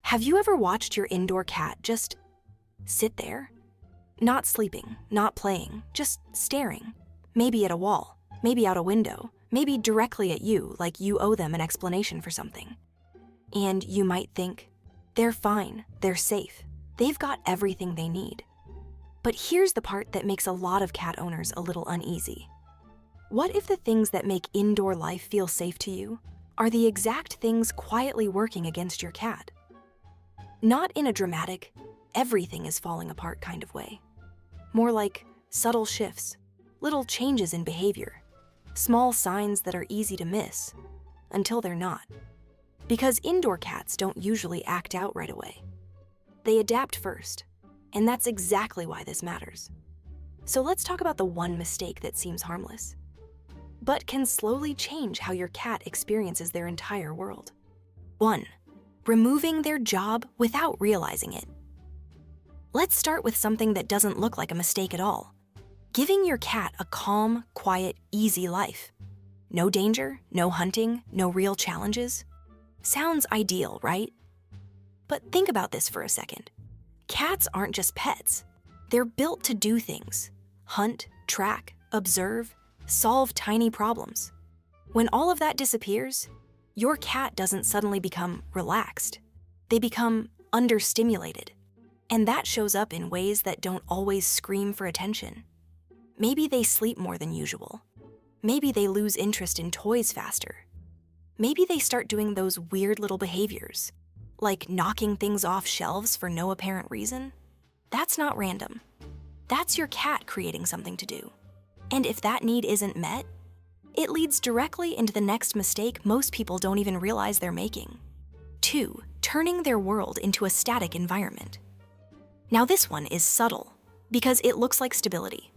Have you ever watched your indoor cat just sit there? Not sleeping, not playing, just staring. Maybe at a wall, maybe out a window, maybe directly at you like you owe them an explanation for something. And you might think, they're fine, they're safe, they've got everything they need. But here's the part that makes a lot of cat owners a little uneasy. What if the things that make indoor life feel safe to you are the exact things quietly working against your cat? Not in a dramatic, everything is falling apart kind of way. More like subtle shifts, little changes in behavior, small signs that are easy to miss, until they're not. Because indoor cats don't usually act out right away. They adapt first, and that's exactly why this matters. So let's talk about the one mistake that seems harmless, but can slowly change how your cat experiences their entire world. 1. Removing their job without realizing it. Let's start with something that doesn't look like a mistake at all. Giving your cat a calm, quiet, easy life. No danger, no hunting, no real challenges. Sounds ideal, right? But think about this for a second. Cats aren't just pets. They're built to do things. Hunt, track, observe, solve tiny problems. When all of that disappears, your cat doesn't suddenly become relaxed. They become understimulated. And that shows up in ways that don't always scream for attention. Maybe they sleep more than usual. Maybe they lose interest in toys faster. Maybe they start doing those weird little behaviors, like knocking things off shelves for no apparent reason. That's not random. That's your cat creating something to do. And if that need isn't met, it leads directly into the next mistake most people don't even realize they're making. 2. Turning their world into a static environment. Now this one is subtle, because it looks like stability.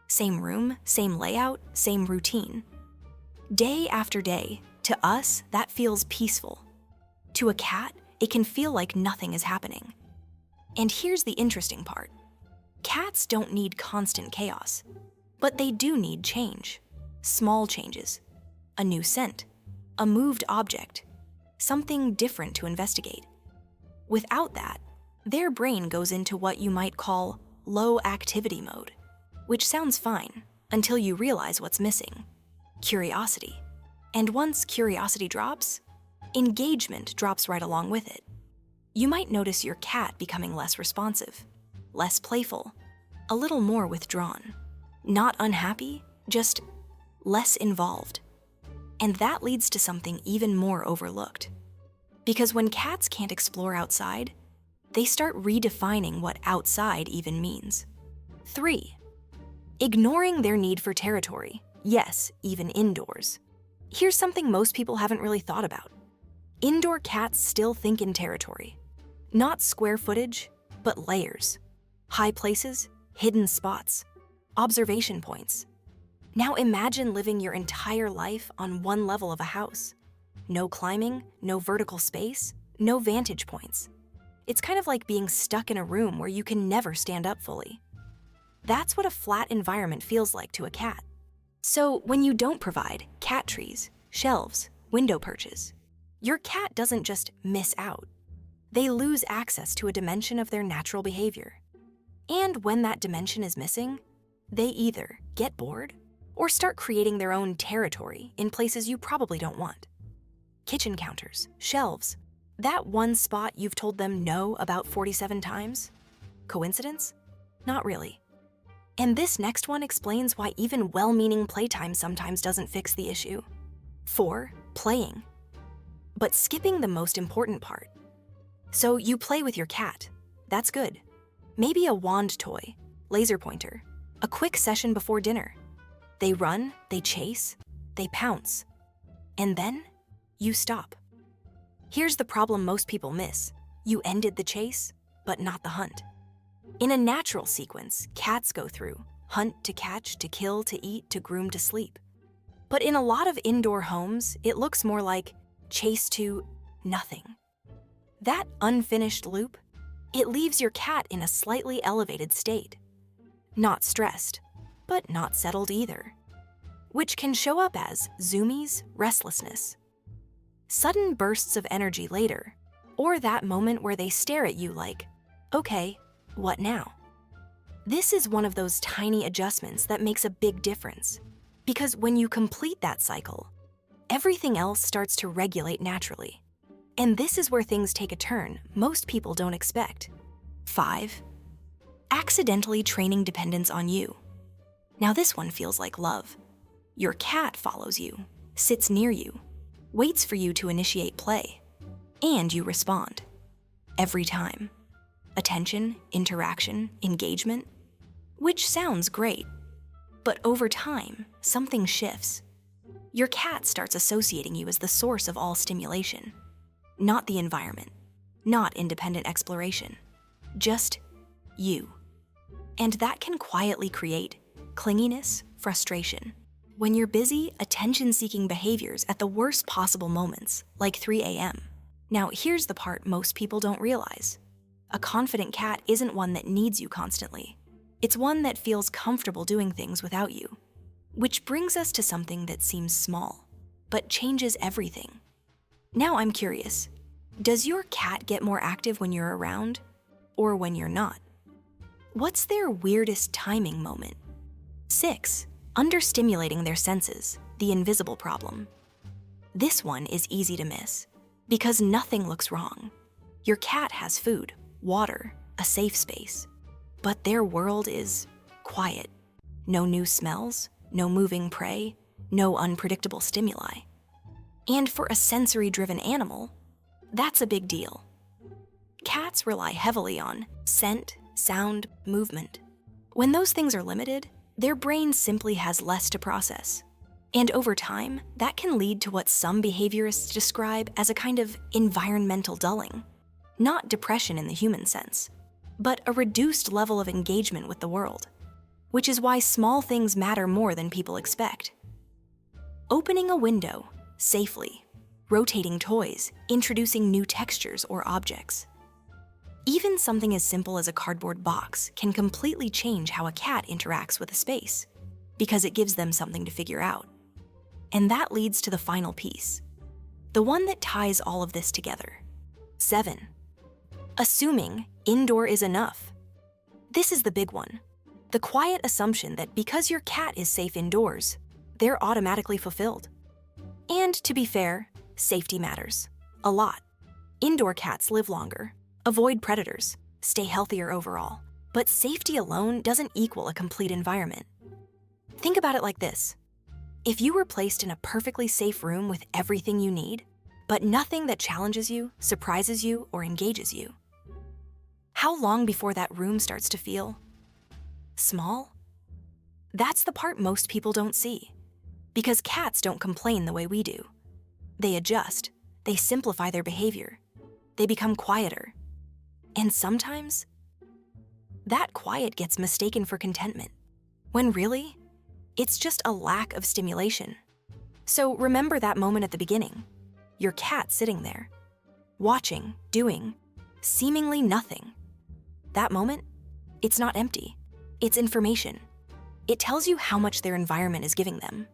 Same room, same layout, same routine. Day after day, to us, that feels peaceful. To a cat, it can feel like nothing is happening. And here's the interesting part. Cats don't need constant chaos, but they do need change. Small changes. A new scent. A moved object. Something different to investigate. Without that, their brain goes into what you might call low activity mode, which sounds fine until you realize what's missing. Curiosity. And once curiosity drops, engagement drops right along with it. You might notice your cat becoming less responsive, less playful, a little more withdrawn. Not unhappy, just less involved. And that leads to something even more overlooked. Because when cats can't explore outside, they start redefining what outside even means. 3. Ignoring their need for territory. Yes, even indoors. Here's something most people haven't really thought about. Indoor cats still think in territory. Not square footage, but layers. High places, hidden spots, observation points. Now imagine living your entire life on one level of a house. No climbing, no vertical space, no vantage points. It's kind of like being stuck in a room where you can never stand up fully. That's what a flat environment feels like to a cat. So when you don't provide cat trees, shelves, window perches, your cat doesn't just miss out. They lose access to a dimension of their natural behavior. And when that dimension is missing, they either get bored or start creating their own territory in places you probably don't want. Kitchen counters, shelves, that one spot you've told them no about 47 times? Coincidence? Not really. And this next one explains why even well-meaning playtime sometimes doesn't fix the issue. 4. Playing. But skipping the most important part. So you play with your cat. That's good. Maybe a wand toy, laser pointer, a quick session before dinner. They run, they chase, they pounce. And then you stop. Here's the problem most people miss. You ended the chase, but not the hunt. In a natural sequence, cats go through hunt to catch to kill to eat to groom to sleep. But in a lot of indoor homes, it looks more like chase to nothing. That unfinished loop, it leaves your cat in a slightly elevated state. Not stressed, but not settled either, which can show up as zoomies, restlessness. Sudden bursts of energy later, Or that moment where they stare at you like, okay, what now? This is one of those tiny adjustments that makes a big difference. Because when you complete that cycle, everything else starts to regulate naturally. And this is where things take a turn most people don't expect. 5. Accidentally training dependence on you. Now this one feels like love. Your cat follows you, sits near you, waits for you to initiate play, and you respond. Every time. Attention, interaction, engagement, which sounds great. But over time, something shifts. Your cat starts associating you as the source of all stimulation. Not the environment, not independent exploration, just you. And that can quietly create clinginess, frustration. When you're busy, attention-seeking behaviors at the worst possible moments, like 3 a.m. Now, here's the part most people don't realize. A confident cat isn't one that needs you constantly. It's one that feels comfortable doing things without you. Which brings us to something that seems small, but changes everything. Now I'm curious, does your cat get more active when you're around, or when you're not? What's their weirdest timing moment? 6. Understimulating their senses, the invisible problem. This one is easy to miss, because nothing looks wrong. Your cat has food, water, a safe space, but their world is quiet. No new smells, no moving prey, no unpredictable stimuli. And for a sensory-driven animal, that's a big deal. Cats rely heavily on scent, sound, movement. When those things are limited, their brain simply has less to process. And over time, that can lead to what some behaviorists describe as a kind of environmental dulling. Not depression in the human sense, but a reduced level of engagement with the world. Which is why small things matter more than people expect. Opening a window, safely, rotating toys, introducing new textures or objects. Even something as simple as a cardboard box can completely change how a cat interacts with a space, because it gives them something to figure out. And that leads to the final piece, the one that ties all of this together. 7. Assuming indoor is enough. This is the big one. The quiet assumption that because your cat is safe indoors, they're automatically fulfilled. And to be fair, safety matters. A lot. Indoor cats live longer, avoid predators, stay healthier overall. But safety alone doesn't equal a complete environment. Think about it like this. If you were placed in a perfectly safe room with everything you need, but nothing that challenges you, surprises you, or engages you, how long before that room starts to feel small? That's the part most people don't see. Because cats don't complain the way we do. They adjust, they simplify their behavior, they become quieter. And sometimes, that quiet gets mistaken for contentment, when really, it's just a lack of stimulation. So remember that moment at the beginning, your cat sitting there, watching, doing, seemingly nothing. That moment, it's not empty. It's information. It tells you how much their environment is giving them,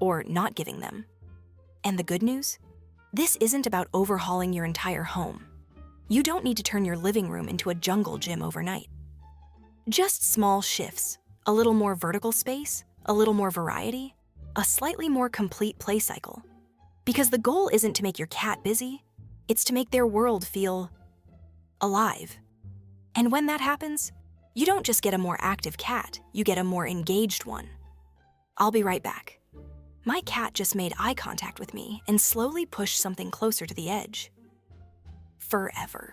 or not giving them. And the good news? This isn't about overhauling your entire home. You don't need to turn your living room into a jungle gym overnight. Just small shifts, a little more vertical space, a little more variety, a slightly more complete play cycle. Because the goal isn't to make your cat busy, it's to make their world feel alive. And when that happens, you don't just get a more active cat, you get a more engaged one. I'll be right back. My cat just made eye contact with me and slowly pushed something closer to the edge. FurEver.